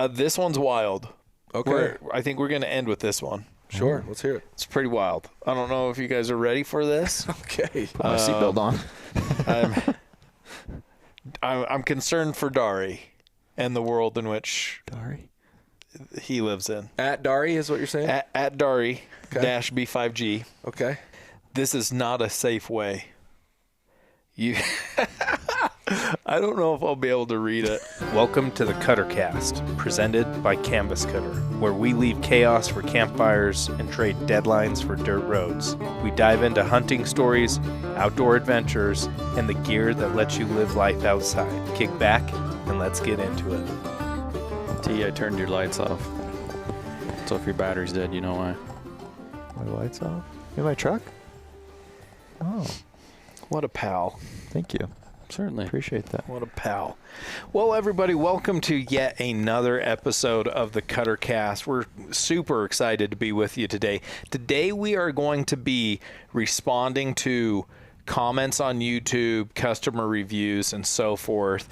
This one's wild. Okay. I think we're going to end with this one. Sure. Let's hear it. It's pretty wild. I don't know if you guys are ready for this. Okay. Put my seatbelt on. I'm concerned for Dari and the world in which Dari? he lives in. At Dari is what you're saying? At Dari dash B5G. Okay. This is not a safe way. I don't know if I'll be able to read it. Welcome to the Cuttercast, presented by Canvas Cutter, where we leave chaos for campfires and trade deadlines for dirt roads. We dive into hunting stories, outdoor adventures, and the gear that lets you live life outside. Kick back and let's get into it. T, I turned your lights off. So if your battery's dead, you know why. My lights off? In my truck? Oh, What a pal. thank you. Certainly. Appreciate that. What a pal. Well, everybody, welcome to yet another episode of the Cuttercast. We're super excited to be with you today. Today we are going to be responding to comments on YouTube, customer reviews, and so forth.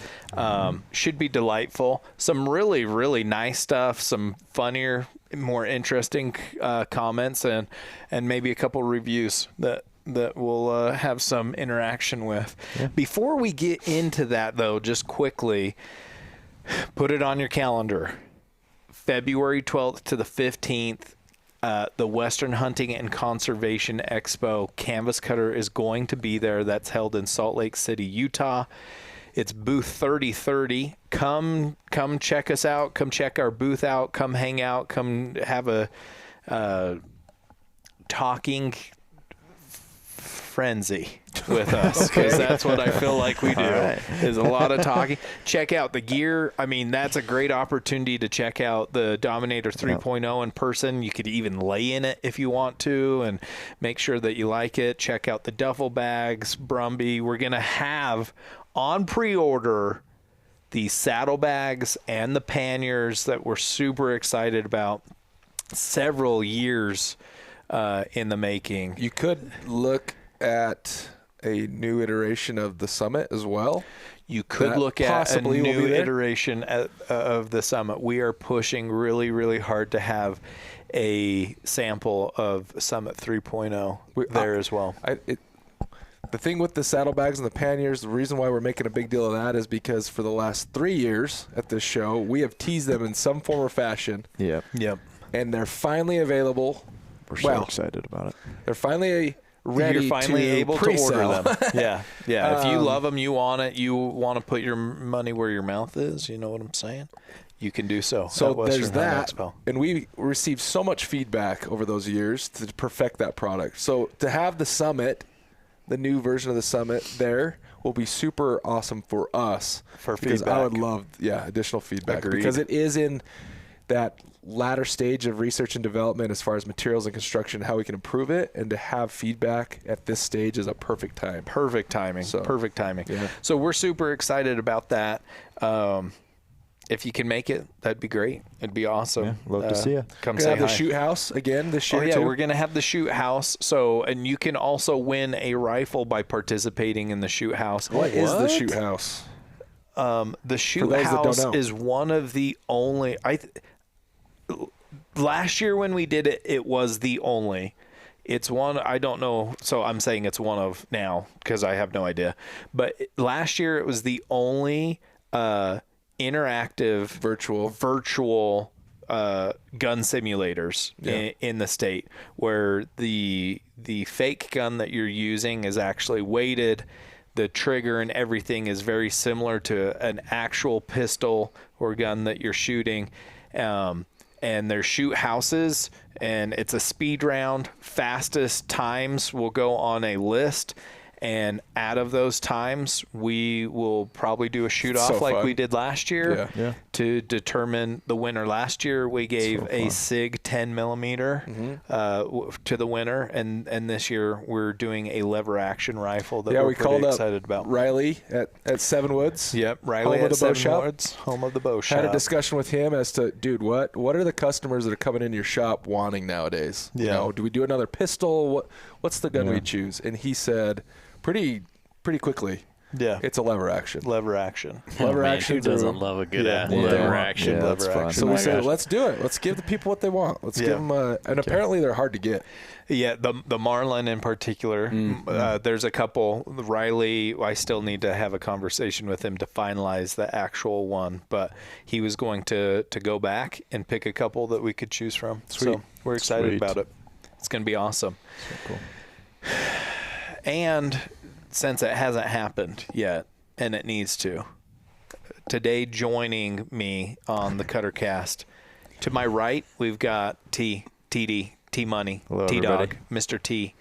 Should be delightful. Some really, really nice stuff, some funnier, more interesting comments, and maybe a couple reviews that we'll have some interaction with. Yeah. Before we get into that, though, just quickly, put it on your calendar. February 12th to the 15th, the Western Hunting and Conservation Expo. Canvas Cutter is going to be there. That's held in Salt Lake City, Utah. It's booth 3030. Come check us out. Come check our booth out. Come hang out. Come have a talking frenzy with us, because that's what I feel like we do. Right. Is a lot of talking. Check out the gear. I mean, that's a great opportunity to check out the Dominator 3.0 in person. You could even lay in it if you want to and make sure that you like it. Check out the duffel bags, Brumby. We're going to have on pre-order the saddlebags and the panniers that we're super excited about. Several years in the making. You could look at a new iteration of the Summit as well. You could look at a new iteration of the Summit. We are pushing really, really hard to have a sample of Summit 3.0 there as well. The thing with the saddlebags and the panniers, the reason why we're making a big deal of that is because for the last 3 years at this show, we have teased them in some form or fashion. Yep. And they're finally available. We're so excited about it. They're finally ready. You're finally able pre-sell. to order them. Yeah. If you love them, you want it, you want to put your money where your mouth is, you know what I'm saying? You can do so. So there's that. Expo. And we received so much feedback over those years to perfect that product. So to have the Summit, the new version of the Summit there, will be super awesome for us. For because feedback. I would love, additional feedback. Agreed. Because it is in that latter stage of research and development as far as materials and construction, how we can improve it, and to have feedback at this stage is a perfect time. Perfect timing. Yeah. So we're super excited about that. If you can make it, that'd be great. It'd be awesome. Yeah, love to see you. Come We're say gonna have hi. the shoot house again this year. Yeah, too. we're going to have the shoot house. So, and you can also win a rifle by participating in the shoot house. What is the shoot house? The shoot those that don't house know. is one of the only. Last year when we did it, it was the only. It's one, I don't know, so I'm saying it's one of now because I have no idea. But last year it was the only interactive virtual gun simulators in the state, where the fake gun that you're using is actually weighted. The trigger and everything is very similar to an actual pistol or gun that you're shooting. And there's shoot houses, and it's a speed round. Fastest times will go on a list, and out of those times, we will probably do a shoot-off like we did last year to determine the winner. Last year, we gave a SIG 10 millimeter to the winner, and this year we're doing a lever-action rifle that we're pretty excited about. Riley at Seven Woods. Yep, Riley home at of the bow Seven shop. Woods, home of the bow shop. Had a discussion with him as to, dude, what are the customers that are coming in your shop wanting nowadays? Yeah. You know, do we do another pistol? What's the gun we choose? And he said, pretty quickly, Yeah. It's a lever action. Lever action. Lever Man, action who doesn't through- love a good Yeah. lever action? Yeah, that's lever fun. action. So Oh we my said, gosh. let's do it. Let's give the people what they want. Let's Yeah. give them, and apparently they're hard to get. Yeah, the Marlin in particular. There's a couple. Riley, I still need to have a conversation with him to finalize the actual one, but he was going to go back and pick a couple that we could choose from. Sweet. So we're excited Sweet. about it. It's going to be awesome. So cool. And since it hasn't happened yet, and it needs to, today joining me on the Cutter Cast, to my right, we've got TD, T-Money, Hello, T-Dog, everybody. Mr. T,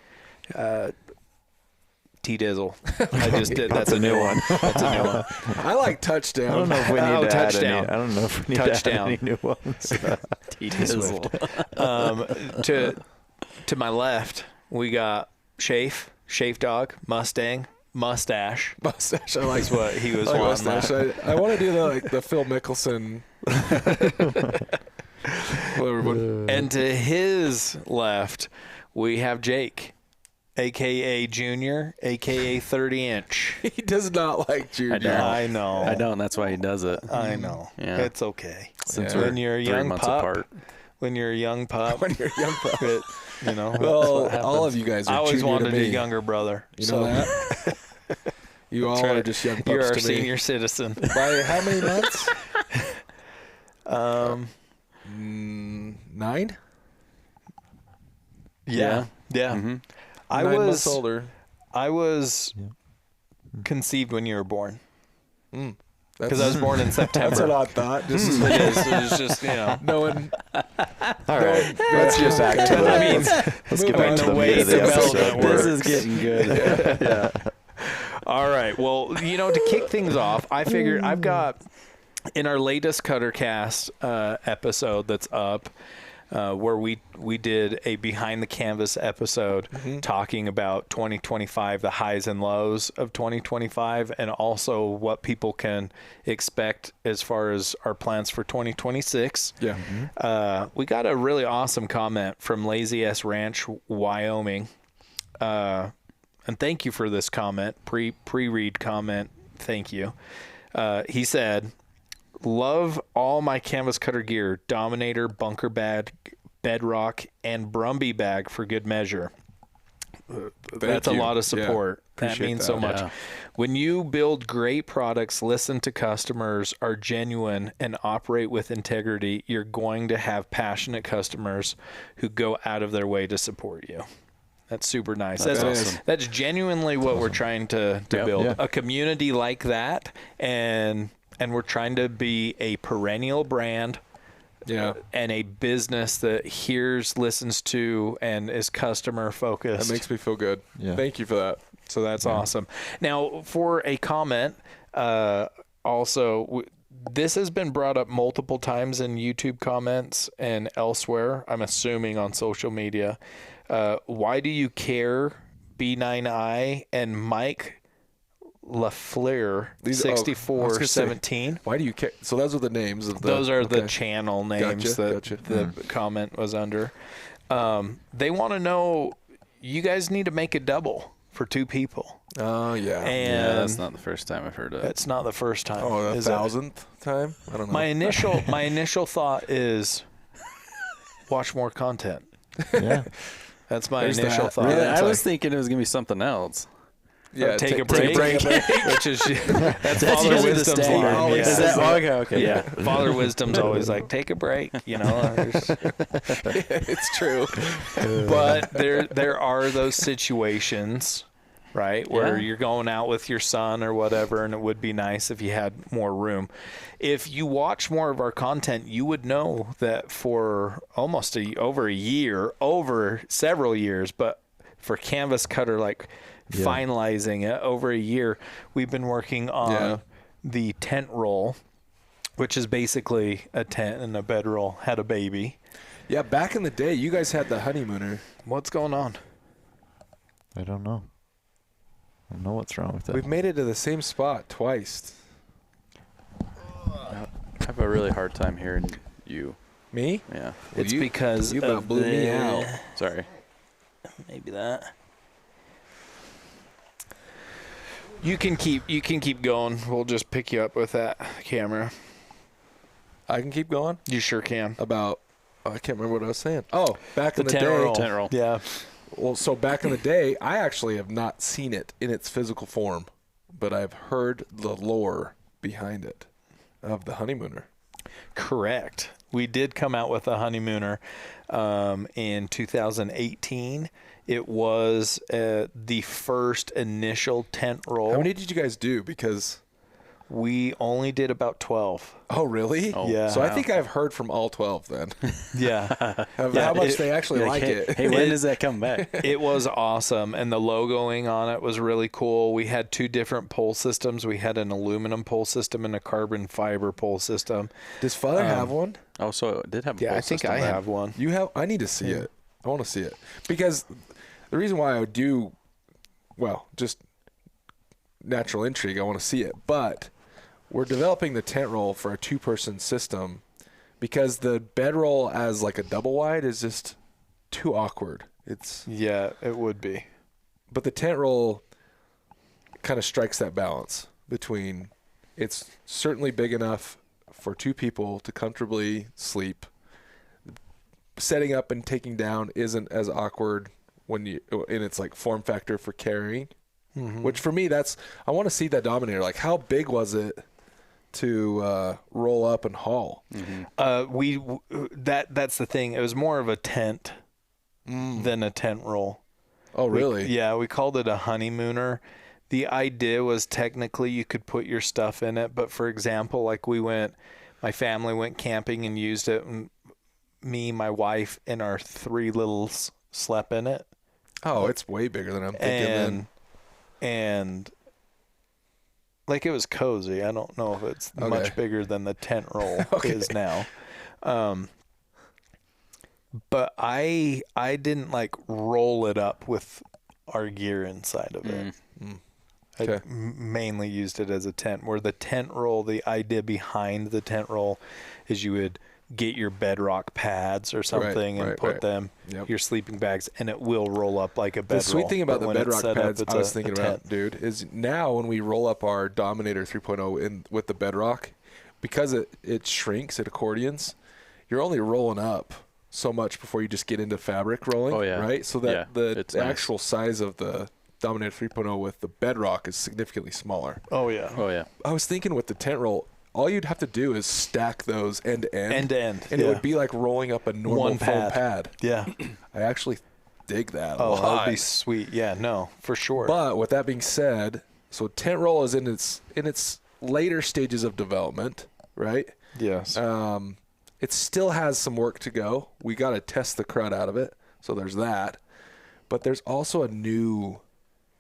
T-Dizzle. I just did. That's a new one. That's a new one. I like touchdown. I don't know if we need Oh, to add touchdown. any. I don't know if we need Touchdown. to add any new ones. T-Dizzle. To my left, we got Schafe Dog, Mustang, Mustache. Mustache. I like That's what he was I like wanting. mustache. I want to do the Phil Mickelson. Well, everyone. And to his left, we have Jake, a.k.a. Junior, a.k.a. 30-inch. He does not like Junior. I don't. I know. I don't. That's why he does it. I know. Yeah. It's okay. Since Yeah. we're When you're a 3 young months pup, apart. when you're a young pup, When you're a young pup. it, you know, that's Well, what happens. all of you guys are I always junior wanted to me. a younger brother. You so know that? You all That's right. are just young pups You're our to me. senior citizen. By how many months? 9? Yeah. Mm-hmm. I 9 was months older. I was conceived when you were born because I That's, was born in September. that's what I thought. Just It is. It's just, you know. knowing. All right. Let's get back to I mean, let's get back to the the way meat of the development episode. works. This is getting good. Yeah. All right. Well, you know, to kick things off, I figured I've got in our latest Cutter Cast episode that's up, where we did a behind the canvas episode talking about 2025, the highs and lows of 2025, and also what people can expect as far as our plans for 2026. Yeah. We got a really awesome comment from Lazy S Ranch, Wyoming. And thank you for this comment, pre-read comment. Thank you. He said, love all my canvas cutter gear, Dominator, bunker bag, bedrock, and Brumby bag for good measure. That's you. a lot of Yeah, support. That appreciate means that. so much. Yeah. When you build great products, listen to customers, are genuine, and operate with integrity, you're going to have passionate customers who go out of their way to support you. That's super nice. That's That's awesome. That's genuinely what we're trying to Yep. build. Yeah. A community like that, and we're trying to be a perennial brand Yeah. and a business that hears, listens to, and is customer focused. That makes me feel good. Yeah. Thank you for that. So that's awesome. Now, for a comment, this has been brought up multiple times in YouTube comments and elsewhere, I'm assuming on social media. Why do you care, B9I and Mike LaFleur, These- oh, I was gonna say, 6417? Why do you care? So those are the names of the. Those are the okay. channel names that Gotcha. the comment was under. They want to know, you guys need to make a double for 2 people. Oh yeah. Yeah, And that's not the first time I've heard of it. that's not the first time. Oh, the is it? 1000th time. I don't know. My initial thought is watch more content. Yeah. That's my There's initial that. thought. Really? It's I like, was thinking it was going to be something else. yeah. take a break, which is that's Father usually the Wisdom's standard. line. Always Yeah. Is that okay? Yeah, Father Wisdom's always like, take a break, you know. It's true. But there are those situations, right, where Yeah. you're going out with your son or whatever, and it would be nice if you had more room. If you watch more of our content, you would know that for almost over several years, but for Canvas Cutter, like finalizing it over a year, we've been working on the tent roll, which is basically a tent and a bedroll had a baby. Yeah. Back in the day, you guys had the honeymooner. What's going on? I don't know. I don't know what's wrong with it. We've made it to the same spot twice. I have a really hard time hearing you. Me? Yeah. It's you- because you about of blew me the- out. Sorry. Maybe that. You can keep going. We'll just pick you up with that camera. I can keep going You sure can. about. Oh, I can't remember what I was saying. Oh, back in the tent day. roll. Tent roll. Yeah. Well, so back in the day, I actually have not seen it in its physical form, but I've heard the lore behind it of the Honeymooner. Correct. We did come out with a Honeymooner in 2018. It was the first initial tent roll. How many did you guys do? Because We only did about 12. oh, really? Oh, Yeah. So I think I've heard from all 12 then. Yeah. How much they actually You're like hey, it. Hey, when does that come back? It was awesome, and the logoing on it was really cool. We had 2 different pole systems. We had an aluminum pole system and a carbon fiber pole system. Does Father have one? Oh, so it did have a Yeah, full I think system I then. have one. You have? I need to see it. I want to see it because the reason why I do, well, just natural intrigue. I want to see it, but we're developing the tent roll for a 2-person system because the bedroll as like a double wide is just too awkward. Yeah, it would be. But the tent roll kind of strikes that balance between it's certainly big enough for 2 people to comfortably sleep. Setting up and taking down isn't as awkward when you in its like form factor for carrying. Which for me, I want to see that Dominator. Like, how big was it to roll up and haul? That's the thing. It was more of a tent than a tent roll. Oh, really? Yeah, we called it a Honeymooner. The idea was technically you could put your stuff in it, but for example, like my family went camping and used it, and me, my wife, and our 3 littles slept in it. Oh, it's way bigger than I'm thinking. Then. And like, it was cozy. I don't know if it's much bigger than the tent roll is now. But I didn't like roll it up with our gear inside of it. Okay. I mainly used it as a tent, where the tent roll, the idea behind the tent roll is you would get your bedrock pads or something and put them, your sleeping bags, and it will roll up like a bedroll. The sweet thing about the bedrock pads I was thinking about, tent. dude, is now when we roll up our Dominator 3.0 with the bedrock, because it shrinks, it accordions, you're only rolling up so much before you just get into fabric rolling. Oh, yeah. Right? So that the nice. actual size of the Dominator 3.0 with the bedrock is significantly smaller. Oh, yeah. Oh, yeah. I was thinking with the tent roll, all you'd have to do is stack those end to end. End to end. And it would be like rolling up a normal One foam pad. Yeah. I actually dig that a Oh, lot. that'd be sweet. Yeah, no, for sure. But with that being said, so tent roll is in its later stages of development, right? Yes. It still has some work to go. We got to test the crud out of it. So there's that. But there's also a new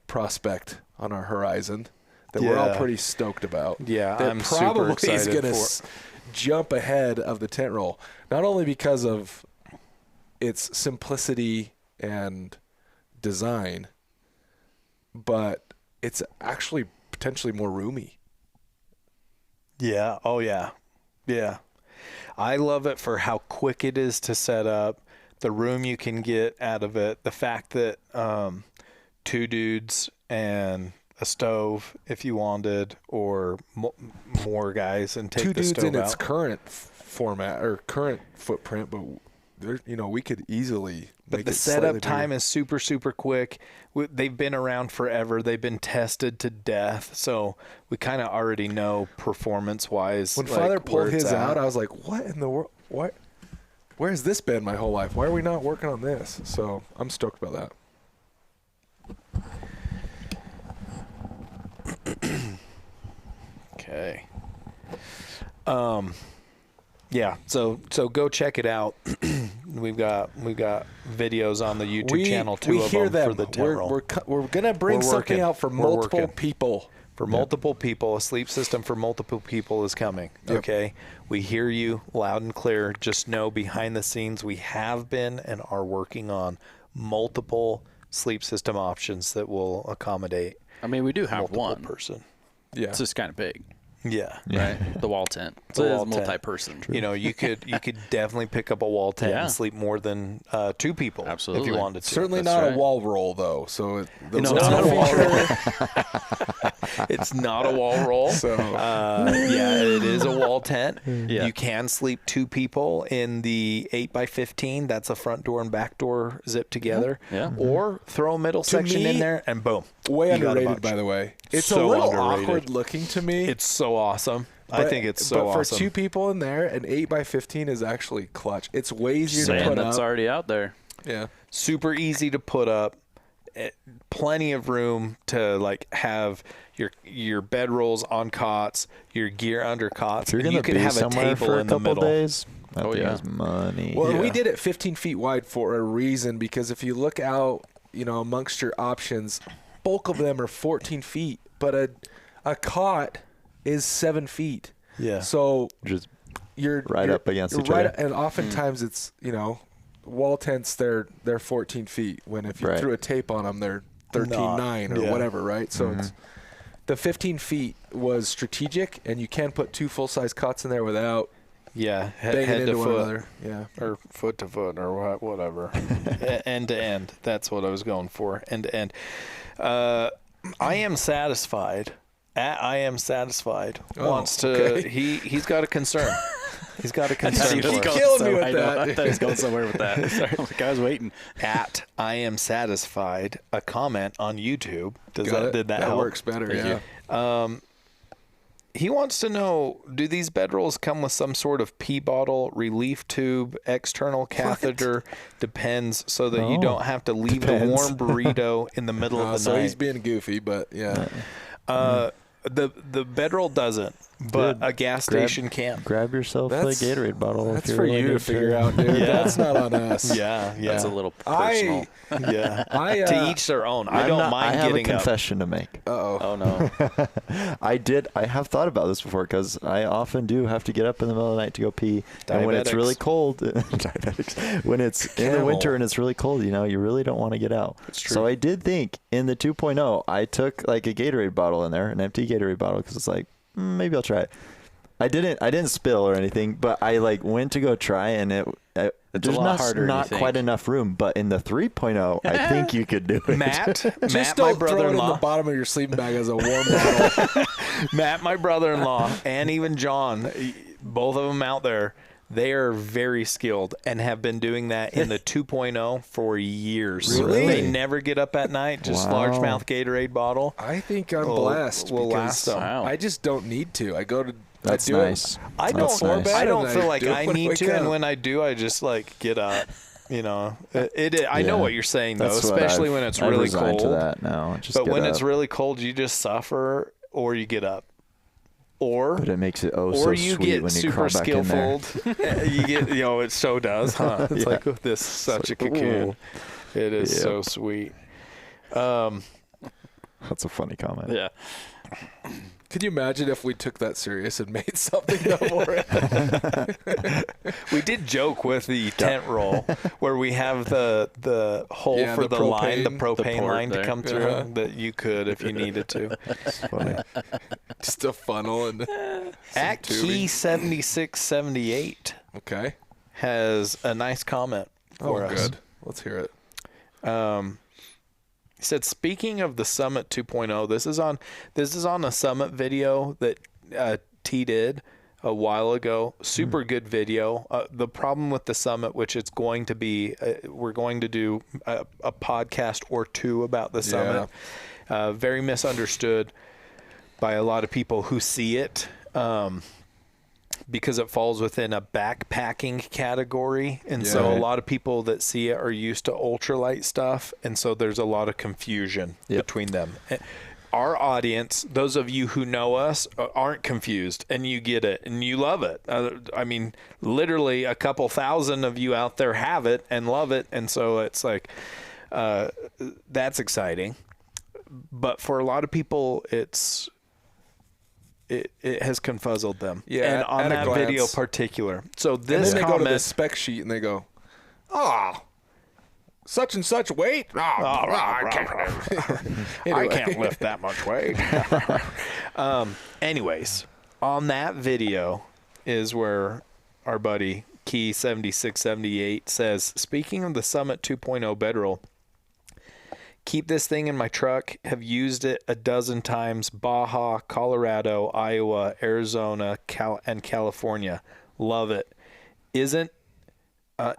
prospect on our horizon that we're all pretty stoked about. Yeah, that I'm probably super excited is going for to jump ahead of the tent roll, not only because of its simplicity and design, but it's actually potentially more roomy. Yeah. Oh, yeah. Yeah. I love it for how quick it is to set up, the room you can get out of it, the fact that 2 dudes and a stove, if you wanted, or more guys, and take 2 the dudes stove in out. its current format or current footprint, but we could easily make The it setup slightly time bigger. is super, super quick. They've been around forever. They've been tested to death. So we kind of already know performance-wise. When like, Father where pulled it's his at. out, I was like, what in the world? What? Where has this been my whole life? Why are we not working on this? So I'm stoked about that. Okay. Yeah. So go check it out. We've got videos on the YouTube channel, 2 of hear them for the tent roll. We're gonna bring We're something working. out for We're multiple working. people. For multiple people, a sleep system for multiple people is coming. Yep. Okay. We hear you loud and clear. Just know behind the scenes we have been and are working on multiple sleep system options that will accommodate I mean, we do have multiple one. person. Yeah. It's just kind of big, Yeah. right? The wall tent. So The it is wall tent. multi-person. You know, you could definitely pick up a wall tent Yeah. and sleep more than 2 people Absolutely. if you wanted to. Certainly That's not right. a wall roll though. So No, those it's not a wall wall roll. It's not a wall roll. So Yeah, it is a wall tent. Yeah. You can sleep 2 people in the 8x15. That's a front door and back door zip together. Yeah. Or throw a middle section me, in there and boom. way you got a underrated, bunch. by the way. It's So a little underrated. awkward looking to me. It's so awesome. I think it's so but for awesome. 2 people in there, an 8x15 is actually clutch. It's way easier to Sand put that's up. already out there. Yeah. Super easy to put up. Plenty of room to like have your bedrolls on cots, your gear under cots. If you're and gonna you can be have a somewhere table for a in the couple middle. days, that Oh, thing yeah. is money. Well, and we Yeah. did it 15 feet wide for a reason, because if you look out, amongst your options, bulk of them are 14 feet, but a cot is 7 feet. Yeah. So Just you're right up against each right, other. and oftentimes it's wall tents. They're 14 feet. When if you Right. threw a tape on them, they're 13.9 or Yeah. whatever, right? So it's the 15 feet was strategic, and you can put 2 full size cots in there without Yeah, banging head into to one foot. another. Yeah. Or foot to foot or whatever. End to end. That's what I was going for. End to end. I am satisfied. I am satisfied. Oh, Wants to. okay. He's got a concern. He's got a concern. Keep for us. killing me with I know. that. I thought he was going somewhere with that. Sorry, I was waiting. At I am satisfied. A comment on YouTube. Got it. Did that That help? works better. Thank Yeah. you. He wants to know, do these bedrolls come with some sort of pee bottle, relief tube, external catheter? Depends, so that you Oh, don't have to leave depends. the warm burrito in the middle of the So he's night. being goofy, but yeah. The bedroll doesn't, but Dude, a gas station can. Grab yourself That's- a Gatorade bottle. if That's you're for really you to into figure it. out, dude. Yeah. That's not on us. Yeah, yeah. That's a little personal. yeah. I To each their own. I I'm don't not- mind I have getting a up. confession to make. Uh-oh. Oh no. I have thought about this before, because I often do have to get up in the middle of the night to go pee. And when it's Diabetics. really cold, diabetics, when it's in the Camel. winter and it's really cold, you really don't want to get out. It's true. So I did think in the 2.0, I took like a Gatorade bottle in there, an empty Gatorade bottle, because it's like, maybe I'll try it. I didn't spill or anything, but I like went to go try, and there's a lot harder than not you think. quite enough room. But in the 3.0, I think you could do it. Matt, Just Matt, don't my throw it in the brother-in-law. bottom of your sleeping bag as a warm bottle. Matt, my brother-in-law, and even John, both of them out there, they are very skilled and have been doing that in the 2.0 for years. Really? They never get up at night, just Wow. largemouth Gatorade bottle. I think I'm Will- blessed will because last them. Wow. I just don't need to. I go to. That's I do nice. I That's don't. nice. I don't And feel I like do it I when I need wake to, and up. when I do, I just like get up. I know Yeah. what you're saying though, That's what especially I've- when it's I've really resigned cold. to that now. Just But get when it's up. really cold, you just suffer, or you get up, or But it makes it so or you sweet get when you super crawl back in there. skillful. You get, it so does, huh? It's Yeah. like this is such a cocoon. It is so sweet. That's a funny comment. Yeah. Could you imagine if we took that serious and made something up for it? We did joke with the tent roll where we have the hole Yeah, for the the line, the propane. propane port line to there. come through Uh-huh. that you could if you needed to. It's funny. Just a funnel and. At tubing. Key 7678 Okay. has a nice comment Oh, for us. good. Let's hear it. He said, speaking of the Summit 2.0, this is on a Summit video that T did a while ago. Super good video. The problem with the Summit, which it's going to be, we're going to do a podcast or two about the Summit. Very misunderstood by a lot of people who see it. Because it falls within a backpacking category. And so a Yeah. lot of people that see it are used to ultralight stuff. And so there's a lot of confusion between them. Our audience, those of you who know us, aren't confused, and you get it and you love it. I mean, literally a couple thousand of you out there have it and love it. And so it's like, that's exciting. But for a lot of people, it has confuzzled them. Yeah, and on at a that video glance. particular. So And this then they go to the comment, spec sheet and they go, such and such weight? I Anyway. can't lift that much weight. Anyways, on that video is where our buddy Key 7678 says, speaking of the Summit 2.0 bedroll, Keep this thing in my truck. Have used it a dozen times. Baja, Colorado, Iowa, Arizona, and California. Love it. Isn't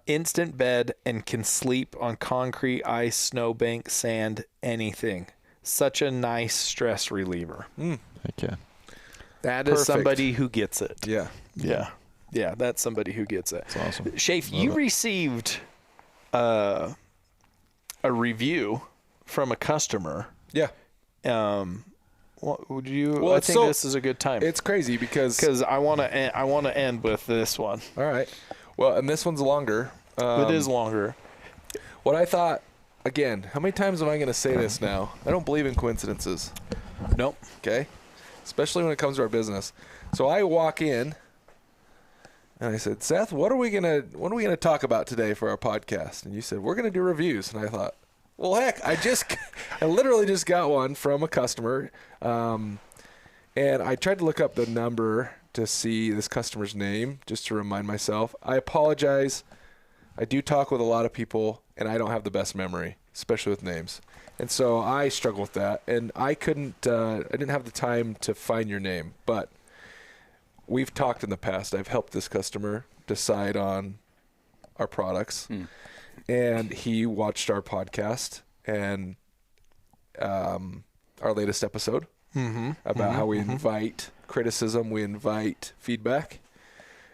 instant bed and can sleep on concrete, ice, snowbank, sand, anything. Such a nice stress reliever. Heck yeah. That is Perfect. somebody who gets it. Yeah. Yeah, that's somebody who gets it. That's awesome. Schafer, you received a review from a customer. Yeah. What would you? Well, I think this is a good time. It's crazy because I want to end with this one. all right. Well, and this one's longer. It is longer. What I thought, again, how many times am I going to say this now? I don't believe in coincidences. Nope. Okay? Especially when it comes to our business. So I walk in and I said, Seth, what are we gonna talk about today for our podcast? And you said, we're gonna do reviews. And I thought, well, heck, I literally just got one from a customer. And I tried to look up the number to see this customer's name just to remind myself. I apologize. I do talk with a lot of people and I don't have the best memory, especially with names. And so I struggle with that, and I didn't have the time to find your name, but we've talked in the past. I've helped this customer decide on our products, and he watched our podcast and our latest episode about how we invite criticism, we invite feedback.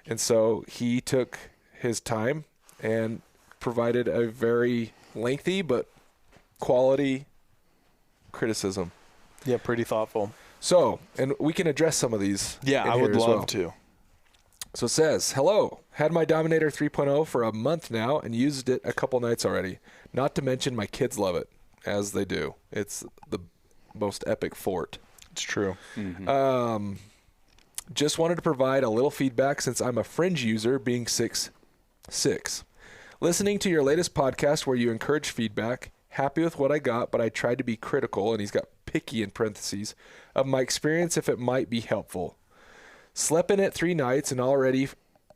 And so he took his time and provided a very lengthy but quality criticism. Yeah, pretty thoughtful. So, and we can address some of these. Yeah, in I here would as love well. to. So it says, hello, had my Dominator 3.0 for a month now and used it a couple nights already. Not to mention my kids love it, as they do. It's the most epic fort. It's true. Just wanted to provide a little feedback since I'm a fringe user, being 6'6". Listening to your latest podcast where you encourage feedback, happy with what I got, but I tried to be critical, and he's got picky in parentheses, of my experience if it might be helpful. Slept in it 3 nights already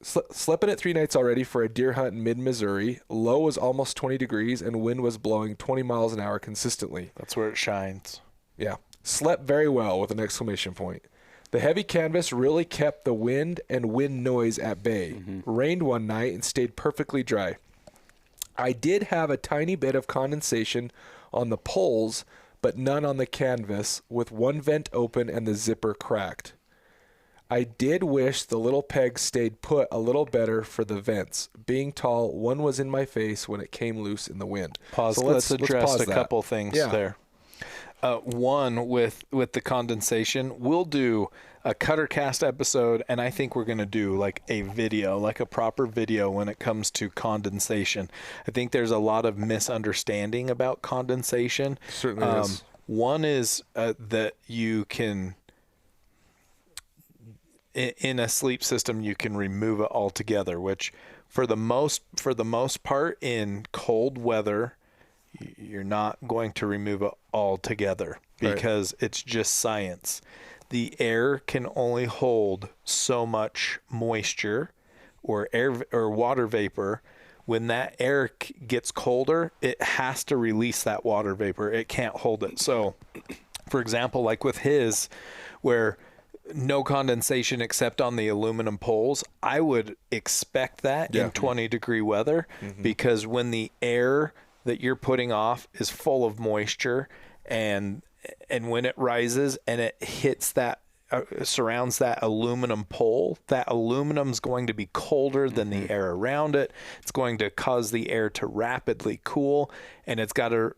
for a deer hunt in mid-Missouri. Low was almost 20 degrees and wind was blowing 20 miles an hour consistently. That's where it shines. Yeah. Slept very well with an exclamation point. The heavy canvas really kept the wind and wind noise at bay. Rained one night and stayed perfectly dry. I did have a tiny bit of condensation on the poles, but none on the canvas, with one vent open and the zipper cracked. I did wish the little pegs stayed put a little better for the vents. Being tall, one was in my face when it came loose in the wind. Pause. So let's address pause a that. couple things there. One, with the condensation, we'll do a cutter cast episode, and I think we're going to do like a video, like a proper video when it comes to condensation. I think there's a lot of misunderstanding about condensation. Certainly is. One is that you can, in a sleep system, you can remove it altogether, which for the most part in cold weather, you're not going to remove it altogether because it's just science. The air can only hold so much moisture or air or water vapor. When that air gets colder, it has to release that water vapor. It can't hold it. So, for example, like with his, where no condensation except on the aluminum poles, I would expect that in 20-degree weather because when the air that you're putting off is full of moisture, and when it rises and it hits that surrounds that aluminum pole, that aluminum's going to be colder than the air around it. It's going to cause the air to rapidly cool, and it's got to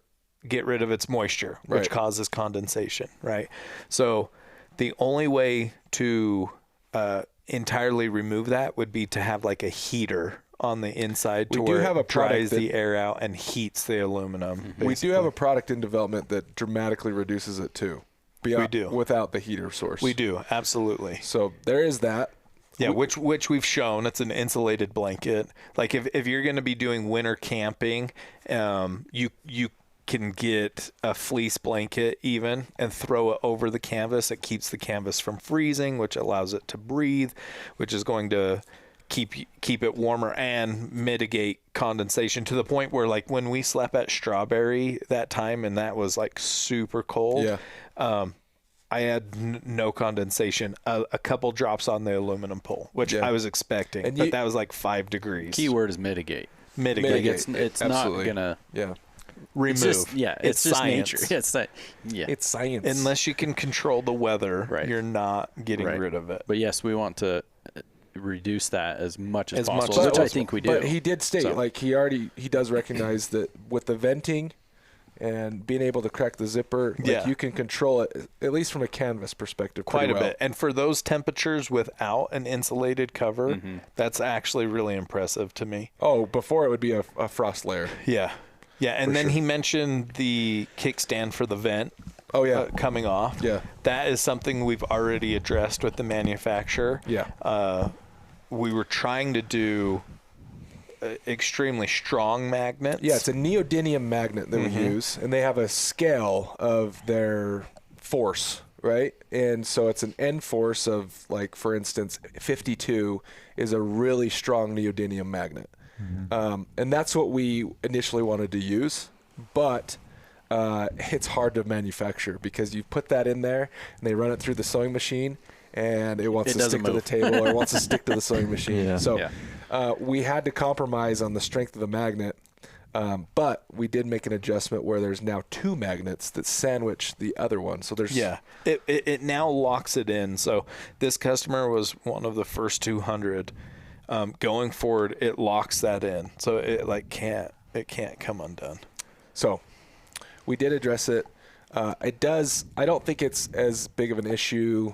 get rid of its moisture, which causes condensation, right? So the only way to entirely remove that would be to have like a heater on the inside to where it dries the air out and heats the aluminum. We do have a product in development that dramatically reduces it too. We do. Without the heater source. We do, absolutely. So there is that. Yeah, which we've shown. It's an insulated blanket. Like if you're going to be doing winter camping, you can get a fleece blanket even and throw it over the canvas. It keeps the canvas from freezing, which allows it to breathe, which is going to keep it warmer and mitigate condensation to the point where, like, when we slept at Strawberry that time and that was like super cold, I had no condensation, a couple drops on the aluminum pole, which I was expecting, but that was like 5 degrees. Key word is mitigate. Mitigate. It's not gonna remove. It's just science. nature. It's science. Unless you can control the weather, you're not getting rid of it. But yes, we want to reduce that as much as possible, much as which possible. I think we do. But he did state, like, he does recognize that with the venting and being able to crack the zipper, like, you can control it, at least from a canvas perspective, quite a well. bit. And for those temperatures without an insulated cover, that's actually really impressive to me. Oh, before it would be a frost layer. Yeah. Yeah, and then he mentioned the kickstand for the vent. Oh, yeah. Coming off. Yeah. That is something we've already addressed with the manufacturer. Yeah. We were trying to do extremely strong magnets. Yeah, it's a neodymium magnet that we use, and they have a scale of their force, right? And so it's an N force of, like, for instance, 52 is a really strong neodymium magnet. And that's what we initially wanted to use, but it's hard to manufacture because you put that in there and they run it through the sewing machine and it wants to stick to the table or wants to stick to the sewing machine. So we had to compromise on the strength of the magnet, but we did make an adjustment where there's now 2 magnets that sandwich the other one. So there's it now locks it in. So this customer was one of the first 200. Going forward, it locks that in, so it can't come undone. So we did address it. It does. I don't think it's as big of an issue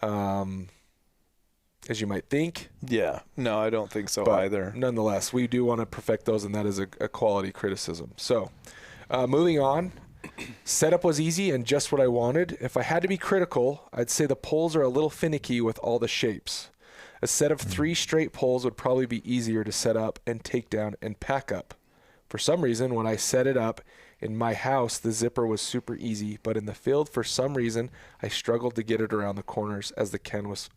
as you might think. Yeah, no, I don't think so either. Nonetheless, we do want to perfect those, and that is a quality criticism. So moving on. Setup was easy and just what I wanted. If I had to be critical, I'd say the poles are a little finicky with all the shapes. A set of 3 straight poles would probably be easier to set up and take down and pack up. For some reason, when I set it up in my house, the zipper was super easy, but in the field, for some reason, I struggled to get it around the corners as the canvas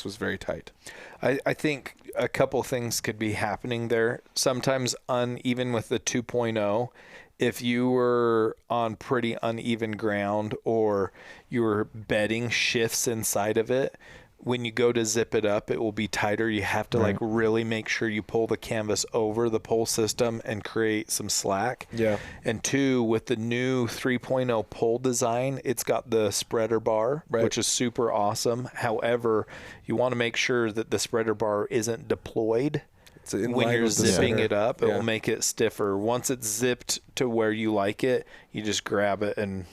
was very tight. I think a couple things could be happening there. Sometimes uneven with the 2.0, if you were on pretty uneven ground or your bedding shifts inside of it, when you go to zip it up, it will be tighter. You have to like really make sure you pull the canvas over the pole system and create some slack. Yeah. And 2, with the new 3.0 pole design, it's got the spreader bar, which is super awesome. However, you want to make sure that the spreader bar isn't deployed. When you're zipping it up, it will make it stiffer. Once it's zipped to where you like it, you just grab it and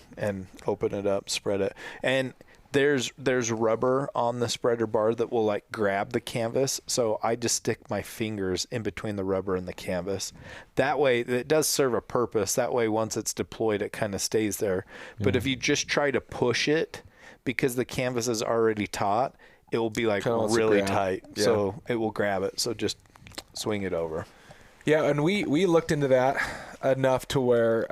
open it up, spread it. And there's rubber on the spreader bar that will like grab the canvas, so I just stick my fingers in between the rubber and the canvas. That way, it does serve a purpose. That way, once it's deployed, it kind of stays there. But if you just try to push it, because the canvas is already taut, it will be like really tight. So it will grab it. So just swing it over. Yeah, and we looked into that enough to where,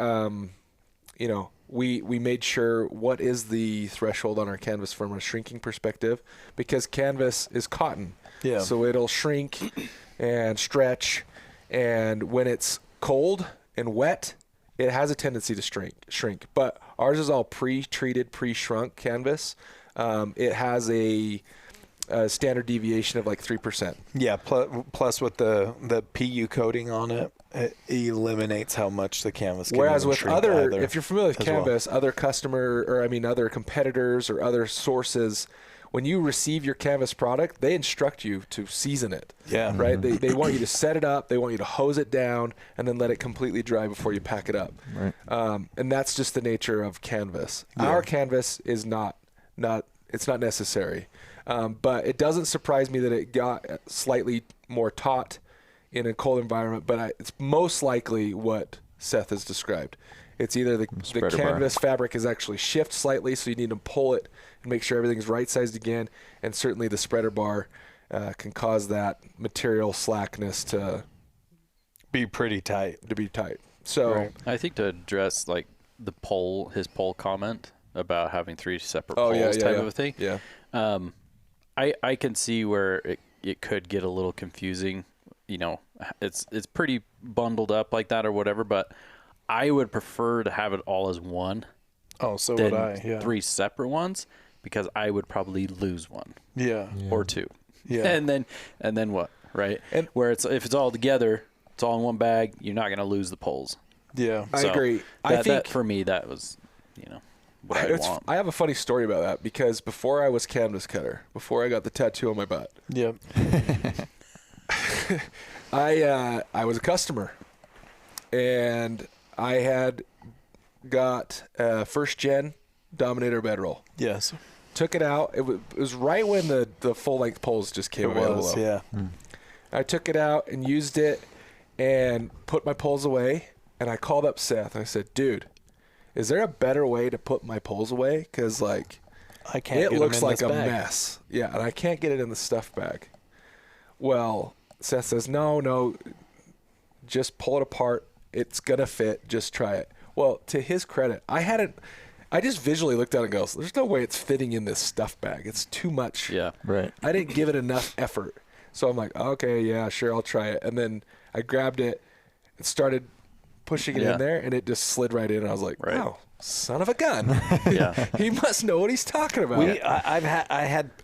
we made sure what is the threshold on our canvas from a shrinking perspective, because canvas is cotton. Yeah. So it'll shrink and stretch, and when it's cold and wet, it has a tendency to shrink. But ours is all pre-treated, pre-shrunk canvas. It has a standard deviation of like 3%. Yeah, plus with the PU coating on it, it eliminates how much the canvas can Whereas with other, if you're familiar with canvas, other other competitors or other sources, when you receive your canvas product, they instruct you to season it. Yeah. Right? They want you to set it up, they want you to hose it down, and then let it completely dry before you pack it up. Right. And that's just the nature of canvas. Yeah. Our canvas is not necessary. But it doesn't surprise me that it got slightly more taut in a cold environment, but it's most likely what Seth has described. It's either the canvas fabric is actually shift slightly, so you need to pull it and make sure everything's right-sized again, and certainly the spreader bar can cause that material slackness to be pretty tight. So I think to address like his poll comment about having 3 separate poles type of a thing. Yeah. I can see where it could get a little confusing. You know, it's pretty bundled up like that or whatever, but I would prefer to have it all as one. Oh, so than would I. Yeah. 3 separate ones, because I would probably lose one Yeah. or 2. Yeah. And then what, right? And where if it's all together, it's all in one bag, you're not going to lose the poles. Yeah. I So agree. I think that for me, that was, what I want. I have a funny story about that, because before I was canvas cutter, before I got the tattoo on my butt, Yep. I was a customer, and I had got a first gen Dominator bedroll. Yes. Took it out. It was right when the full length poles just came It available. was. Yeah. I took it out and used it and put my poles away. And I called up Seth and I said, "Dude, is there a better way to put my poles away? Because like I can't. it get looks them in like this a bag. mess. Yeah, and I can't get it in the stuff bag." Well, Seth says, "No, just pull it apart. It's gonna fit. Just try it." Well, to his credit, I just visually looked at it and goes, "There's no way it's fitting in this stuff bag. It's too much." Yeah. Right. I didn't give it enough effort. So I'm like, "Okay, yeah, sure, I'll try it." And then I grabbed it and started pushing it in there, and it just slid right in. And I was like, Right. "Wow, son of a gun." Yeah. He must know what he's talking about.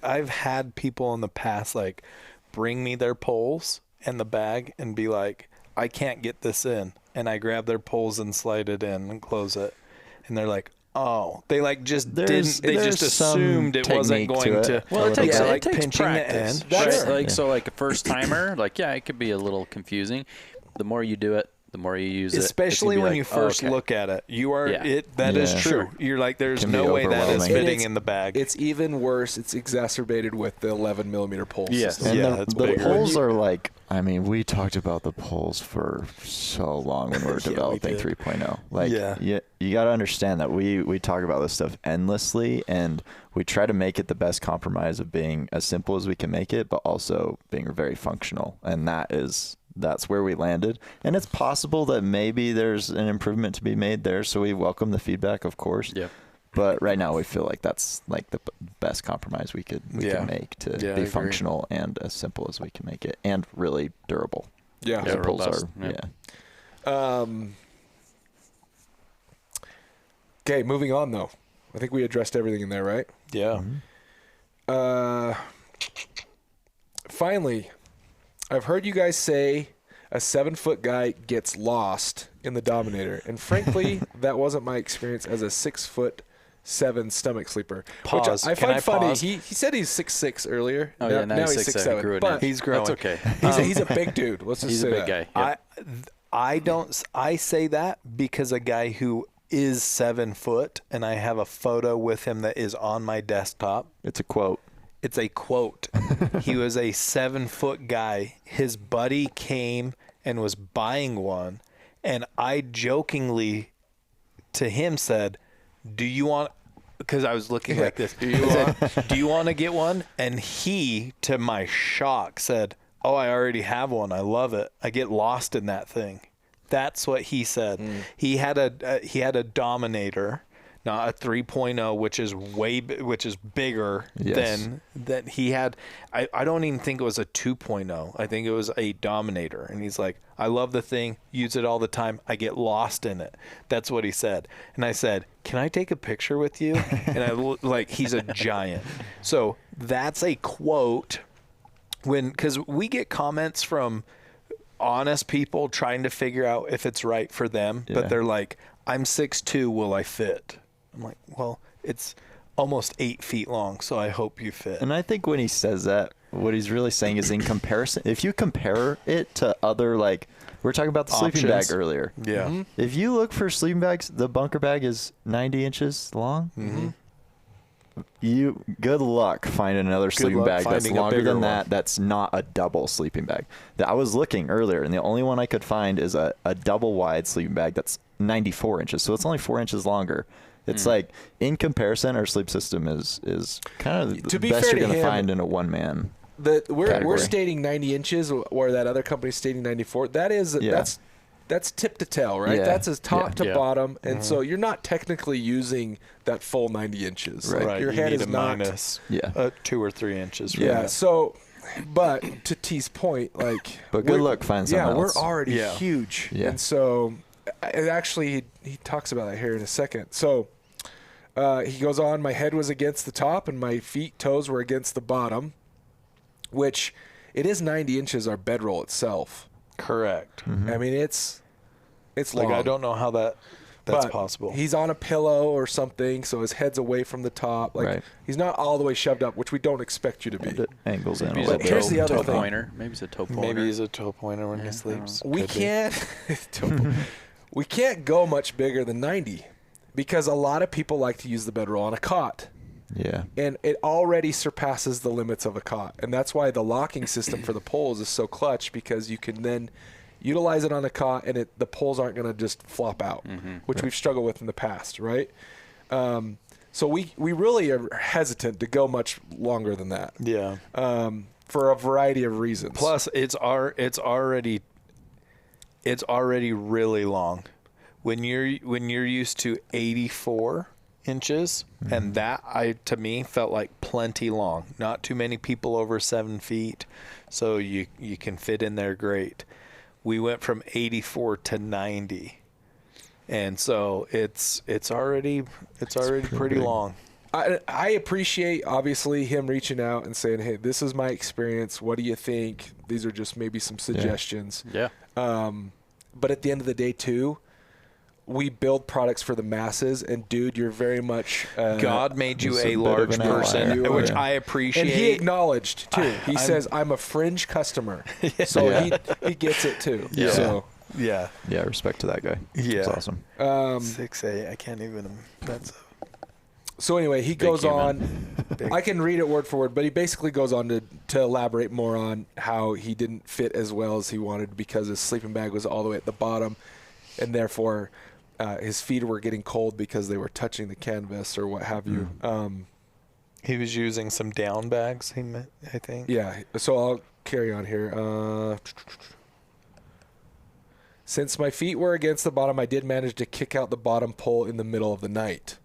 I've had people in the past like bring me their poles and the bag and be like, "I can't get this in," and I grab their poles and slide it in and close it, and they're like, "Oh," they like just didn't. They just assumed it wasn't going to. Well, it takes pinching practice. the end. Right? Sure. Like so, like a first timer, like it could be a little confusing. The more you do it, the more you use Especially it. It's when gonna be you like, oh, first okay. look at it, you are Yeah. it. That is Yeah. true. Sure. You're like, there's Can be no way that is overwhelming. fitting in the bag. It's even worse. It's exacerbated with the 11 millimeter pole Yes. system. And Yeah, it's the bigger. poles are like, I mean, we talked about the poles for so long when we were developing did. 3.0. Like, Yeah. you got to understand that we talk about this stuff endlessly, and we try to make it the best compromise of being as simple as we can make it, but also being very functional. And that's where we landed. And it's possible that maybe there's an improvement to be made there, so we welcome the feedback, of course. Yeah. But right now we feel like that's like the best compromise we could make to Yeah, I be agree. functional and as simple as we can make it, and really durable. Yeah. Yeah, The poles robust. are, Yeah. Okay, moving on though. I think we addressed everything in there, right? yeah. Finally, I've heard you guys say a 7-foot guy gets lost in the Dominator, and frankly, that wasn't my experience as a 6'7" stomach sleeper. Pause. Which I Can find I funny. pause? He said he's 6'6" earlier. Oh, yeah, now he's 6'7". He grew it But in. He's growing. That's okay. he's a big dude. Let's just He's a say big that. guy. Yep. I say that because a guy who is 7 foot, and I have a photo with him that is on my desktop. It's a quote. It's a quote. He was a 7 foot guy. His buddy came and was buying one, and I jokingly to him said, "Do you want?" Because I was looking like this. Do you want to get one? And he, to my shock, said, "Oh, I already have one. I love it. I get lost in that thing." That's what he said. He had a Dominator, not a 3.0, which is bigger Yes. than he had. I don't even think it was a 2.0. I think it was a Dominator. And he's like, "I love the thing, use it all the time. I get lost in it." That's what he said. And I said, "Can I take a picture with you?" And he's a giant. So that's a quote because we get comments from honest people trying to figure out if it's right for them, Yeah. but they're like, "I'm 6'2", will I fit?" I'm like, "Well, it's almost 8 feet long, so I hope you fit." And I think when he says that, what he's really saying is in comparison, if you compare it to other, like, we were talking about the sleeping bag Options. earlier. Yeah. If you look for sleeping bags, the bunker bag is 90 inches long. Good luck finding another sleeping luck bag that's finding a longer bigger than that. one. That's not a double sleeping bag. I was looking earlier, and the only one I could find is a double wide sleeping bag that's 94 inches. So it's only 4 inches longer. It's like, in comparison, our sleep system is kind of To the be best fair you're to going to him, find in a one-man. We're category. stating 90 inches, where that other company's stating 94. That is that's tip to tail, right? Yeah. That's as top to Yeah. bottom, and so you're not technically using that full 90 inches. Right. Like, your you head need is a not. minus Yeah. 2 or 3 inches. From Yeah. that. So But to T's point, like, But good luck finding something else. We're already huge, Yeah. and so actually he talks about that here in a second. So he goes on. My head was against the top, and my toes were against the bottom, which it is 90 inches. Our bedroll itself. Correct. I mean, it's long. Like, I don't know how that's possible. He's on a pillow or something, so his head's away from the top. Like, he's not all the way shoved up, which we don't expect you to be. And it angles in a Maybe little he's a here's bit. the other toe thing. pointer. Maybe he's a toe pointer. Maybe he's a toe pointer when he sleeps. We Could be. can't we can't go much bigger than 90 because a lot of people like to use the bedroll on a cot. Yeah. And it already surpasses the limits of a cot. And that's why the locking system for the poles is so clutch, because you can then utilize it on a cot and the poles aren't going to just flop out, which we've struggled with in the past, right? So we really are hesitant to go much longer than that. Yeah. For a variety of reasons. Plus, it's already really long. When you're used to 84 inches, and that to me felt like plenty long. Not too many people over 7 feet, so you can fit in there great. We went from 84 to 90, and so it's already pretty long. I appreciate, obviously, him reaching out and saying, hey, this is my experience. What do you think? These are just maybe some suggestions. Yeah. But at the end of the day, too, we build products for the masses. And, dude, you're very much God made you Just a a bit large of an person, outlier. which Yeah. I appreciate. And he acknowledged, too. He says, I'm a fringe customer. So he gets it, too. Yeah. So, Yeah. Yeah, respect to that guy. Yeah. It's awesome. 6'8". I can't even. That's. So anyway, he goes human. on. I can read it word for word, but he basically goes on to elaborate more on how he didn't fit as well as he wanted because his sleeping bag was all the way at the bottom, and therefore his feet were getting cold because they were touching the canvas or what have you. He was using some down bags. I think. Yeah. So I'll carry on here. Since my feet were against the bottom, I did manage to kick out the bottom pole in the middle of the night.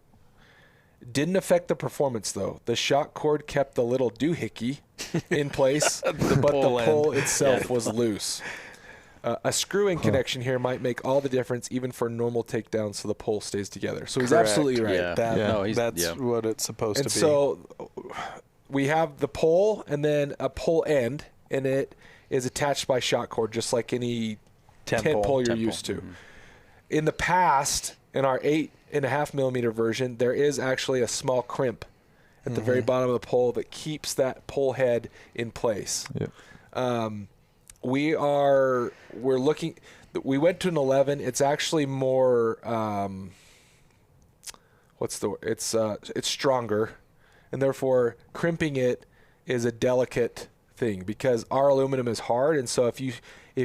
Didn't affect the performance, though. The shock cord kept the little doohickey in place, but the pole itself was loose. A screw-in connection here might make all the difference, even for normal takedown, so the pole stays together. So he's Correct. absolutely right. Yeah. That's what it's supposed And to be. so we have the pole and then a pole end, and it is attached by shock cord, just like any tent pole you're used to. In the past, in our 8.5 millimeter version, there is actually a small crimp at the very bottom of the pole that keeps that pole head in place. Yeah. We're looking. We went to an 11. It's actually more. It's stronger, and therefore crimping it is a delicate thing because our aluminum is hard, and so if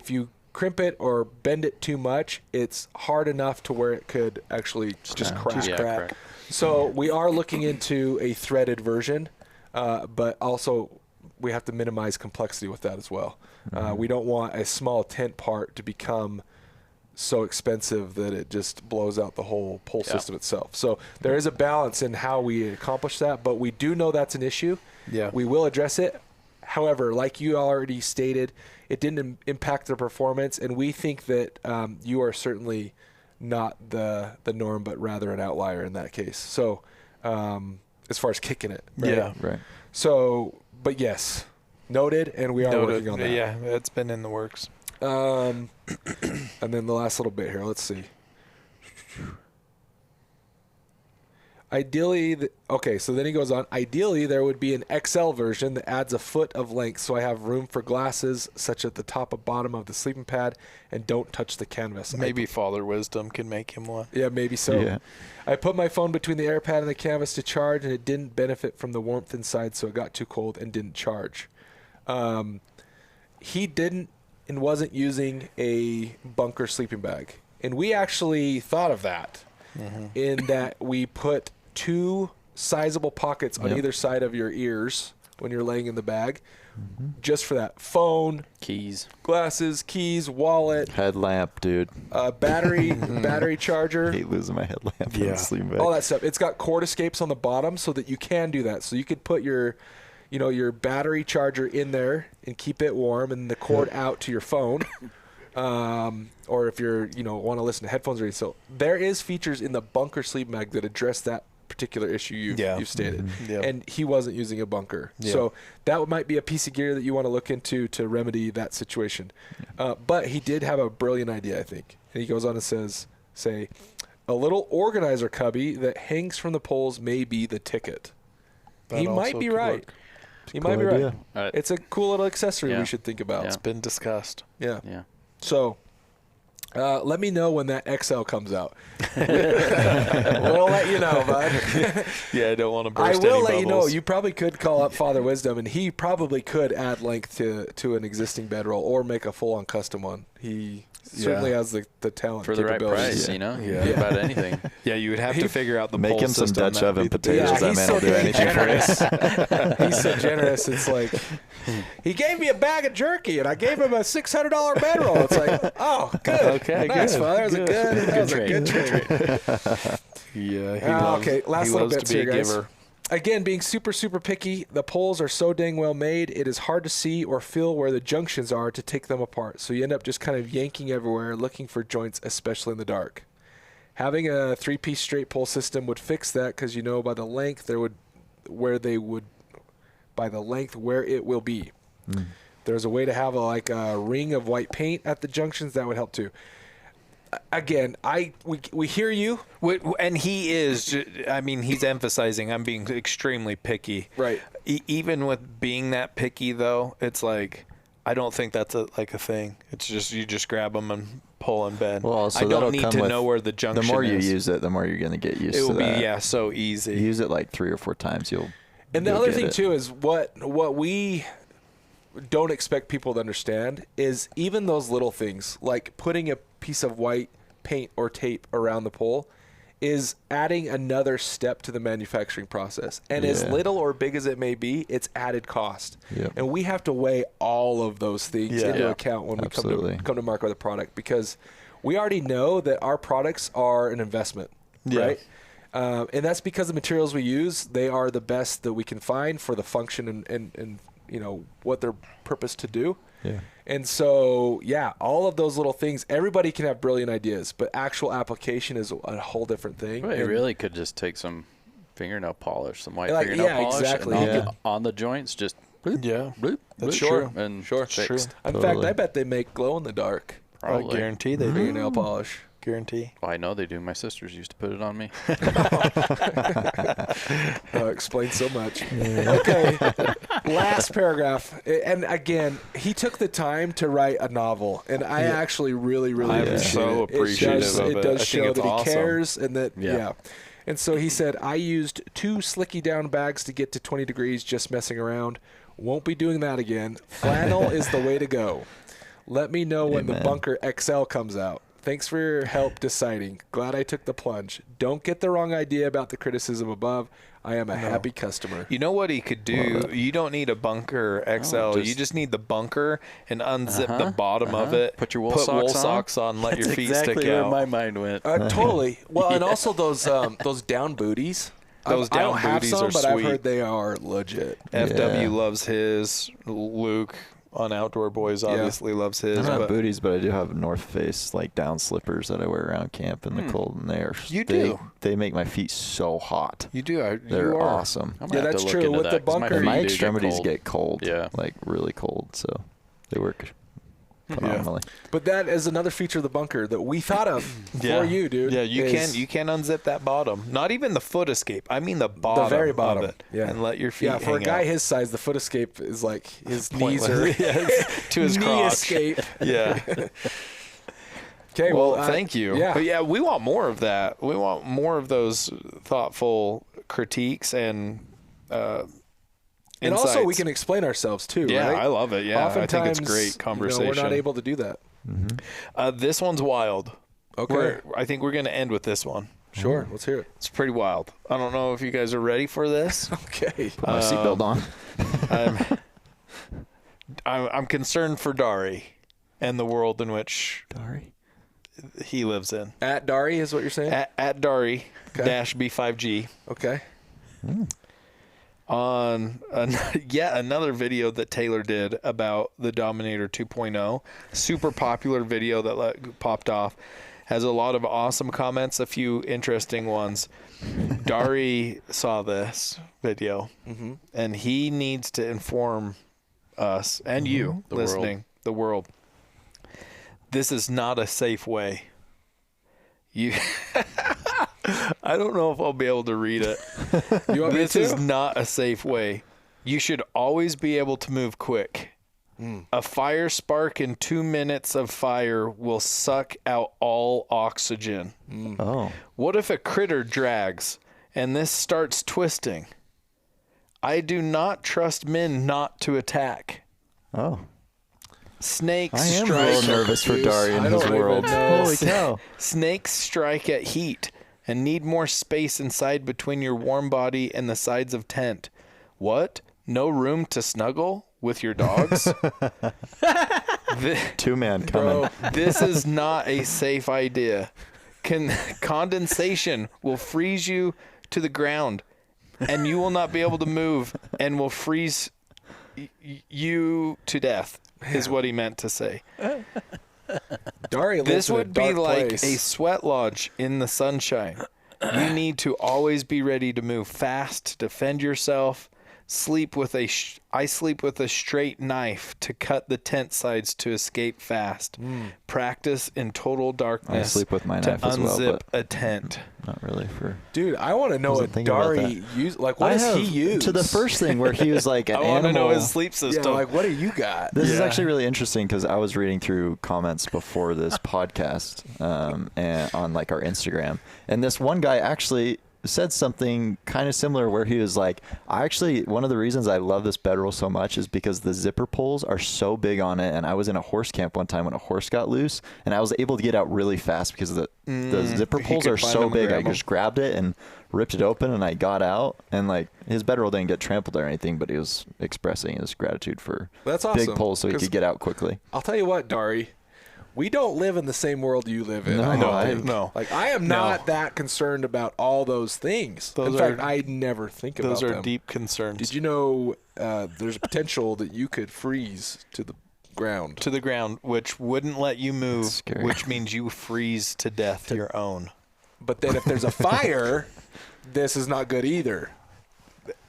you crimp it or bend it too much, it's hard enough to where it could actually just crack. Yeah, correct. So we are looking into a threaded version, but also we have to minimize complexity with that as well. We don't want a small tent part to become so expensive that it just blows out the whole pole system itself. So there is a balance in how we accomplish that, but we do know that's an issue. Yeah. We will address it. However, like you already stated, it didn't impact the performance, and we think that you are certainly not the norm, but rather an outlier in that case. So as far as kicking it. Right? Yeah. Right. So, but yes, noted, and we are working on that. Yeah, it's been in the works. And then the last little bit here, let's see. Ideally, so then he goes on. Ideally, there would be an XL version that adds a foot of length, so I have room for glasses, such at the top and bottom of the sleeping pad, and don't touch the canvas. Maybe Father Wisdom can make him one. Yeah, maybe so. Yeah. I put my phone between the air pad and the canvas to charge, and it didn't benefit from the warmth inside, so it got too cold and didn't charge. He didn't and wasn't using a bunker sleeping bag, and we actually thought of that in that we put 2 sizable pockets on either side of your ears when you're laying in the bag, just for that. Phone, Keys. glasses, keys, wallet, Headlamp, dude. battery charger. I hate losing my headlamp in Yeah. the sleeping bag. All that stuff. It's got cord escapes on the bottom so that you can do that. So you could put your your battery charger in there and keep it warm, and the cord out to your phone. Or if you're, want to listen to headphones or anything. So there is features in the bunker sleep mag that address that particular issue you've stated. Yeah. And he wasn't using a bunker. Yeah. So that might be a piece of gear that you want to look into to remedy that situation. But he did have a brilliant idea, I think. And he goes on and say, a little organizer cubby that hangs from the poles may be the ticket. He might be right. He might be right. It's a cool little accessory we should think about. It's been discussed. Yeah. Yeah. So let me know when that XL comes out. We'll let you know, bud. Yeah, I don't want to burst I any will let you know. bubbles. You probably could call up Father Wisdom, and he probably could add length to an existing bedroll or make a full-on custom one. He certainly has the talent For the right capabilities. price, Yeah. About anything. Yeah, you would have to figure out the Make pole him some system. Dutch That'd oven be the- potatoes. That man will do anything for you. He's so generous. It's like, he gave me a bag of jerky, and I gave him a $600 bedroll. It's like, oh, good. Okay, Nice, good. Father. That was a good trade. Yeah, he loves, okay, last he little loves bits to be here, a guys. giver. Again, being super, super picky, the poles are so dang well made, it is hard to see or feel where the junctions are to take them apart. So you end up just kind of yanking everywhere, looking for joints, especially in the dark. Having a 3-piece straight pole system would fix that because by the length where it will be. There's a way to have a ring of white paint at the junctions that would help too. Again, we hear you. And he is, he's emphasizing I'm being extremely picky. Right. Even with being that picky, though, it's like, I don't think that's a thing. It's just, you just grab them and pull in bed. Well, also I that'll don't need come to with- know where the junction is. The more you use it, the more you're going to get used it to will be, that. so easy. You use it like 3 or 4 times, And the you'll other get thing it. too is what we don't expect people to understand is even those little things like putting a piece of white paint or tape around the pole is adding another step to the manufacturing process. And as Yeah. little or big as it may be, it's added cost. Yep. And we have to weigh all of those things into Yeah. account when Absolutely. we come to market with a product because we already know that our products are an investment, right? And that's because the materials we use, they are the best that we can find for the function and what they're purposed to do. Yeah. And so, all of those little things, everybody can have brilliant ideas, but actual application is a whole different thing. Well, you And- really could just take some fingernail polish, some white Like, fingernail yeah, polish, exactly. and Yeah. on the joints, just bloop, Yeah. bloop, That's bloop, true. and Sure. fixed. True. In Totally. fact, I bet they make glow in the dark Probably. I guarantee they do. fingernail polish. Guarantee. Well, I know they do. My sisters used to put it on me. Explains so much. Okay. Last paragraph. And again, he took the time to write a novel. And I actually really, really I'm appreciate so it. appreciative of it it. does I think show it's that he awesome. cares and that, Yeah. And so he said, I used 2 slicky down bags to get to 20 degrees just messing around. Won't be doing that again. Flannel is the way to go. Let me know when the Amen. Bunker XL comes out. Thanks for your help deciding. Glad I took the plunge. Don't get the wrong idea about the criticism above. I am a happy customer. You know what he could do? You don't need a bunker XL. You just need the bunker and unzip the bottom of it. Put your wool socks on. socks on. Let your That's feet exactly stick where out. my mind went. Totally. Well, and also those down booties. Those I don't down have booties some, are but I've sweet. heard they are legit. FW Yeah. loves his. Luke on Outdoor Boys obviously loves his. I don't have But booties, but I do have North Face down slippers that I wear around camp in the cold, and You do? They make my feet so hot. you do. They're you are. awesome. I'm gonna Yeah, have that's to look true. into With the that, 'cause bunker- feet And my do extremities cold. get cold. Yeah. Like really cold, so they work phenomenally. But that is another feature of the bunker that we thought of for you, dude. Yeah, you is can unzip that bottom. Not even the foot escape. I mean the bottom. the very bottom. of it. Yeah. And let your feet Yeah, for a hang guy out. his size, the foot escape is like his knees are Pointless. Yeah, to his knee crotch. escape. Yeah. Okay, Well, well, thank you. Yeah. But yeah, we want more of that. We want more of those thoughtful critiques and And also, we insights. can explain ourselves too. Yeah, right? I love it. Yeah, I think it's Oftentimes, great conversation. we're not able to do that. This one's wild. Okay, I think we're going to end with this one. sure. Let's hear it. It's pretty wild. I don't know if you guys are ready for this. Okay. Put my seatbelt on. I'm concerned for Dari and the world in which Sorry. he lives in. At Dari is what you're saying? At Dari Okay. dash B5G. Okay. on yet another video that Taylor did about the Dominator 2.0. Super popular video that popped off. Has a lot of awesome comments, a few interesting ones. Dari saw this video, and he needs to inform us and you listening, the world. This is not a safe way. I don't know if I'll be able to read it. This is not a safe way. You should always be able to move quick. A fire spark in 2 minutes of fire will suck out all oxygen. Oh. What if a critter drags and this starts twisting? I do not trust men not to attack. Oh. Snakes I am a strike. little nervous for Dari in his world. Holy cow. Snakes strike at heat and need more space inside between your warm body and the sides of tent. What? No room to snuggle with your dogs? Two-man coming. This is not a safe idea. Condensation will freeze you to the ground, and you will not be able to move and will freeze you to death, is what he meant to say. Dari This would be like place. a sweat lodge in the sunshine. You need to always be ready to move fast, to defend yourself. I sleep with a straight knife to cut the tent sides to escape fast. Practice in total darkness. I sleep with my to knife as well, unzip but a tent. not really for. Dude, I want to know what Dari use. Like, what does he use? To the first thing where he was like an I want to know animal. his sleep system. Yeah, like, what do you got? This is actually really interesting because I was reading through comments before this podcast and on like our Instagram, and this one guy actually said something kind of similar where he was like, one of the reasons I love this bedroll so much is because the zipper pulls are so big on it, and I was in a horse camp one time when a horse got loose, and I was able to get out really fast because the zipper pulls are so big. I just grabbed it and ripped it open, and I got out, and like his bedroll didn't get trampled or anything, but he was expressing his gratitude for That's awesome, big pulls so he could get out quickly. I'll tell you what, Dari. We don't live in the same world you live in. No, I don't I- think. no. Like, I am not that concerned about all those things. In fact, I never think about them. Those are deep concerns. Did you know there's a potential that you could freeze to the ground? To the ground, which wouldn't let you move, scary. which means you freeze to death your own. But then if there's a fire, this is not good either.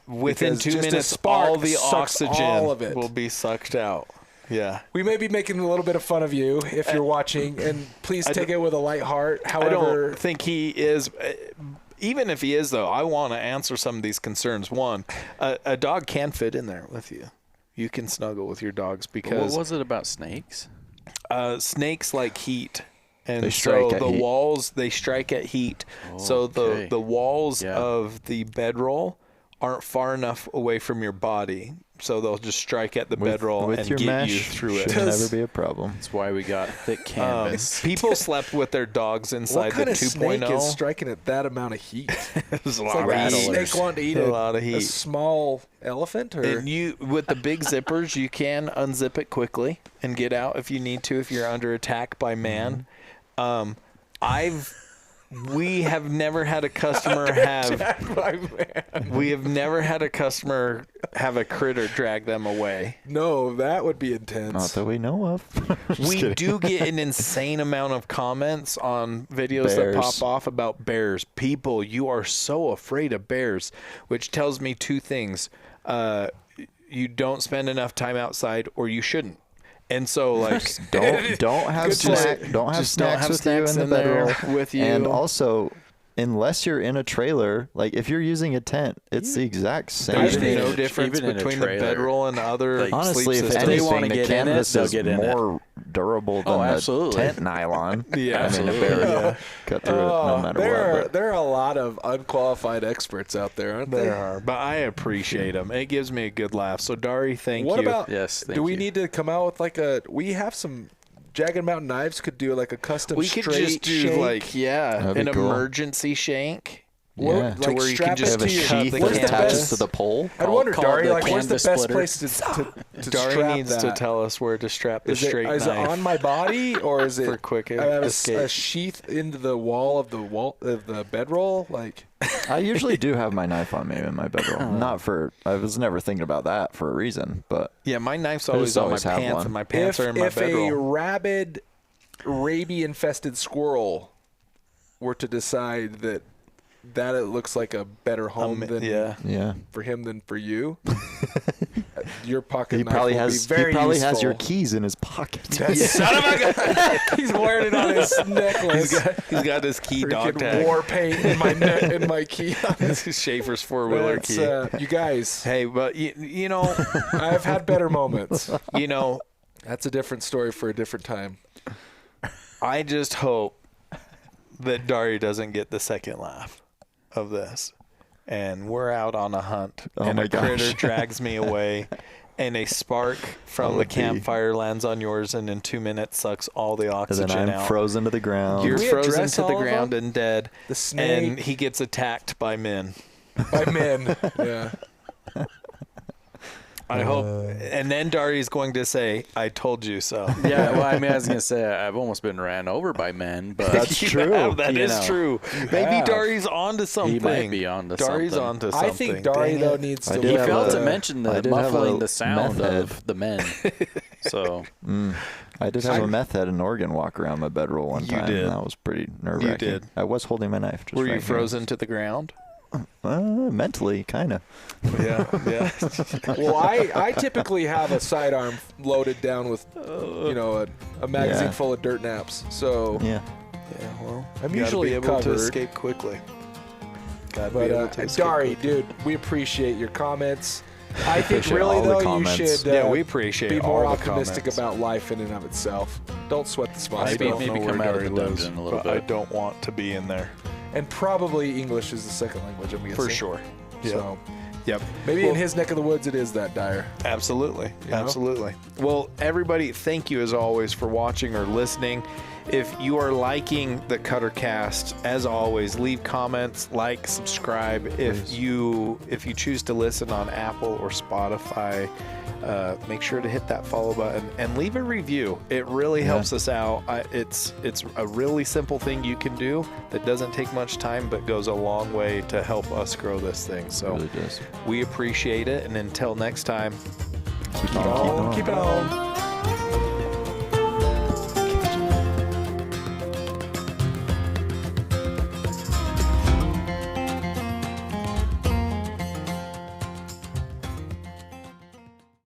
Within Because 2 just a minutes, spark all the sucks oxygen all of it. will be sucked out. Yeah. We may be making a little bit of fun of you if you're watching, and please take it with a light heart. I However, don't think he is. Even if he is, though, I want to answer some of these concerns. One, a dog can fit in there with you. You can snuggle with your dogs because What was it about snakes? snakes like heat. And They strike so at the heat. walls, they strike at heat. So Okay. the walls Yeah. of the bedroll aren't far enough away from your body. So they'll just strike at the bedroll with and your get mesh, you through it. should never be a problem. That's why we got thick canvas. People slept with their dogs inside what kind the of snake 2.0. is striking at that amount of heat? There's a It's lot like of a heat. snake wanting to eat A lot of a heat. small elephant, or And you, with the big zippers, you can unzip it quickly and get out if you need to, if you're under attack by man. We have never had a customer we have never had a customer have a critter drag them away. no, that would be intense. Not that we know of. Just We kidding. do get an insane amount of comments on videos that Bears. pop off about bears. People, you are so afraid of bears, which tells me two things. You don't spend enough time outside, or you shouldn't. And so, like, don't have Good snack, point. don't have Just don't snacks have with you in snacks the in there bedroll with you. And also, unless you're in a trailer, like if you're using a tent, it's the exact same there's thing. no difference even in a between the trailer, bedroll and other like, Honestly, sleep if systems. they anything, wanna the get in it, canvas they'll is get in it. more durable than the absolutely. tent nylon. Yeah, I mean, a absolutely. bear Yeah. will cut through it no matter what. There are a lot of unqualified experts out there, aren't There there? are, but I appreciate them. It gives me a good laugh. So, Dari, thank What you. about? Yes, thank do we you. need to come out with like a? We have some Jagged Mountain Knives. Could do like a custom. We could straight just do shank. like That'd be an cool. emergency shank. Yeah. To where you can strap just it Have a to your- sheath where's that the attaches best- to the pole. I wonder, call Dari, the like where's the canvas best splitter. place to Dari strap needs that? to tell us where to strap the Is it, straight is it knife. on my body or is it For quick I have escape. a sheath into the wall of the bedroll? Like, I usually do have my knife on me in my bedroll. I was never thinking about that for a reason, but Yeah, my knife's always on my always have pants, one. and my pants are in my If bedroll. a rabid, rabies-infested squirrel were to decide that it looks like a better home than yeah. for him than for you, your pocket He knife probably will has be very has useful. your keys in his pocket. Son of a gun! He's wearing it on his necklace. He's got his key dog Freaking tag. war paint in my in my key. This is Schafer's four-wheeler That's, key. you guys, Hey, but you know, I've had better moments. you know, That's a different story for a different time. I just hope that Dari doesn't get the second laugh of this, and we're out on a hunt, Oh and my a critter gosh. drags me away, and a spark from the would be- campfire lands on yours, and in 2 minutes sucks all the And oxygen then I'm out. frozen to the ground. You're Did we frozen address to the all of ground them? and dead, The snake and he gets attacked by men. by men. Yeah. I hope, and then Dari's going to say, "I told you so." Yeah, well, I mean, I was gonna say I've almost been ran over by men, but That's You true. have, that You is know. true. You Maybe have. Dari's onto something. he might be onto Dari's something. onto something. I think Dari Dang though it. needs I to did He have failed a- to mention I the did have muffling a the sound meth head. of the men. So I did have a meth head in Oregon walk around my bedroll one You time. did. And that was pretty nerve-wracking. did. I was holding my knife. Just Were you right here. frozen to the ground? Mentally, kind of. Yeah, yeah. Well, I typically have a sidearm loaded down with, a magazine Yeah. full of dirt naps. So, Yeah. Yeah, well, I'm you gotta usually be able to covered. escape quickly. Gotta be but able to escape Dari, quickly. dude, we appreciate your comments. I think Appreciate really all the though you comments. should Yeah, we appreciate be all more the optimistic comments. about life in and of itself. Don't sweat the small Maybe- stuff. maybe know come where out of Dari the lives, dungeon a little but I bit. don't want to be in there And probably English is the second language. I'm guessing. for sure. Yep. So Yep. maybe Well, in his neck of the woods it is that dire. Absolutely. You know? Absolutely. Well, everybody, thank you as always for watching or listening. If you are liking the Cuttercast, as always, leave comments, like, subscribe. If you choose to listen on Apple or Spotify, make sure to hit that follow button and leave a review. It really helps us out. It's a really simple thing you can do that doesn't take much time, but goes a long way to help us grow this thing. So Really does. we appreciate it. And until next time, Keep on. Keep it on.